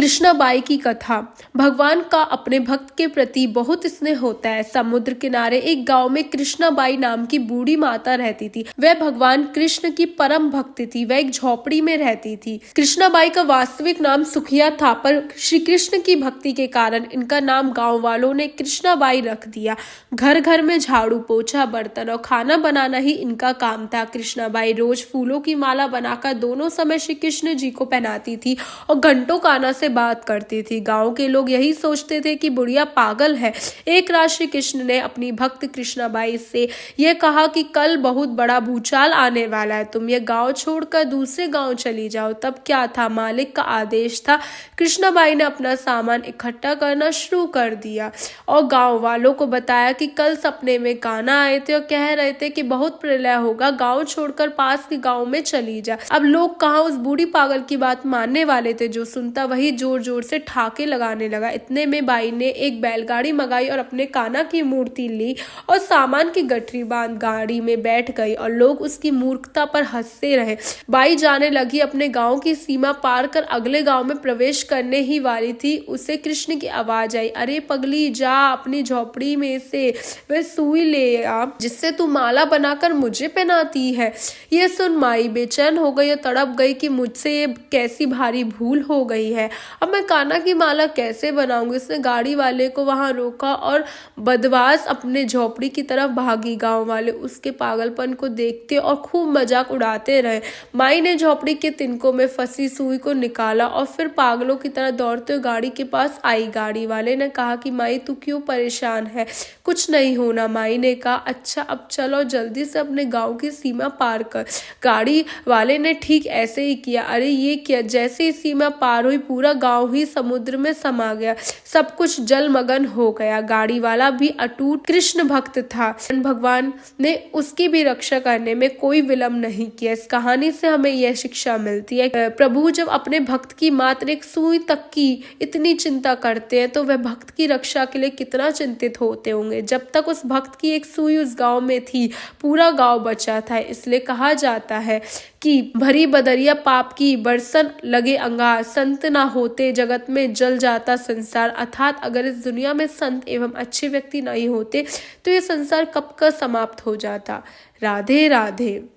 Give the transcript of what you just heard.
कृष्णाबाई की कथा। भगवान का अपने भक्त के प्रति बहुत स्नेह होता है। समुद्र किनारे एक गांव में कृष्णाबाई नाम की बूढ़ी माता रहती थी। वह भगवान कृष्ण की परम भक्त थी। वह एक झोपड़ी में रहती थी। कृष्णाबाई का वास्तविक नाम सुखिया था, पर श्री कृष्ण की भक्ति के कारण इनका नाम गांव वालों ने कृष्णाबाई रख दिया। घर घर में झाड़ू पोछा, बर्तन और खाना बनाना ही इनका काम था। कृष्णाबाई रोज फूलों की माला बनाकर दोनों समय श्री कृष्ण जी को पहनाती थी और घंटों काना से बात करती थी। गांव के लोग यही सोचते थे कि बुढ़िया पागल है। एक रात श्री कृष्ण ने अपनी भक्त कृष्णाबाई से यह कहा कि कल बहुत बड़ा भूचाल आने वाला है, तुम यह गांव छोड़कर दूसरे गांव चली जाओ। तब क्या था, मालिक का आदेश था। कृष्णाबाई ने अपना सामान इकट्ठा करना शुरू कर दिया और गांव वालों को बताया कि कल सपने में कान्हा आए थे और कह रहे थे कि बहुत प्रलय होगा, गांव छोड़कर पास के गांव में चली जा। अब लोग कहाँ उस बूढ़ी पागल की बात मानने वाले थे। जो सुनता वही जोर जोर से ठाके लगाने लगा। इतने में बाई ने एक बैलगाड़ी मंगाई और अपने कान्हा की मूर्ति ली और सामान की गठरी बांध गाड़ी में बैठ गई और लोग उसकी मूर्खता पर हंसते रहे। बाई जाने लगी। अपने गांव की सीमा पार कर अगले गांव में प्रवेश करने ही वाली थी, उसे कृष्ण की आवाज आई, अरे पगली, जा अपनी झोपड़ी में से वह सुई ले आ जिससे तू माला बनाकर मुझे पहनाती है। यह सुन माई बेचैन हो गई और तड़प गई कि मुझसे ये कैसी भारी भूल हो गई है। अब मैं कान्हा की माला कैसे बनाऊंगी। उसने गाड़ी वाले को वहां रोका और बदमाश अपने झोपड़ी की तरफ भागी। गांव वाले उसके पागलपन को देखते और खूब मजाक उड़ाते रहे। माई ने झोपड़ी के तिनकों में फंसी सुई को निकाला और फिर पागलों की तरह दौड़ते हुए गाड़ी के पास आई। गाड़ी वाले ने कहा कि माई तू क्यों परेशान है, कुछ नहीं होना। माई ने कहा अच्छा अब चलो जल्दी से अपने गांव की सीमा पार कर। गाड़ी वाले ने ठीक ऐसे ही किया। अरे ये क्या, जैसे ही सीमा पार हुई पूरा गांव ही समुद्र में समा गया। सब कुछ जलमग्न हो गया। गाड़ी वाला भी अटूट कृष्ण भक्त था। भगवान ने उसकी भी रक्षा करने में कोई विलंब नहीं किया। इस कहानी से हमें यह शिक्षा मिलती है, प्रभु जब अपने भक्त की मात्र एक सुई तक की इतनी चिंता करते हैं तो वह भक्त की रक्षा के लिए कितना चिंतित होते होंगे। जब तक उस भक्त की एक सुई उस गांव में थी, पूरा गांव बचा था। इसलिए कहा जाता है कि भरी बदरिया पाप की बरसन लगे अंगार, संत ना होते जगत में जल जाता संसार। अर्थात अगर इस दुनिया में संत एवं अच्छे व्यक्ति नहीं होते तो ये संसार कब का समाप्त हो जाता। राधे राधे।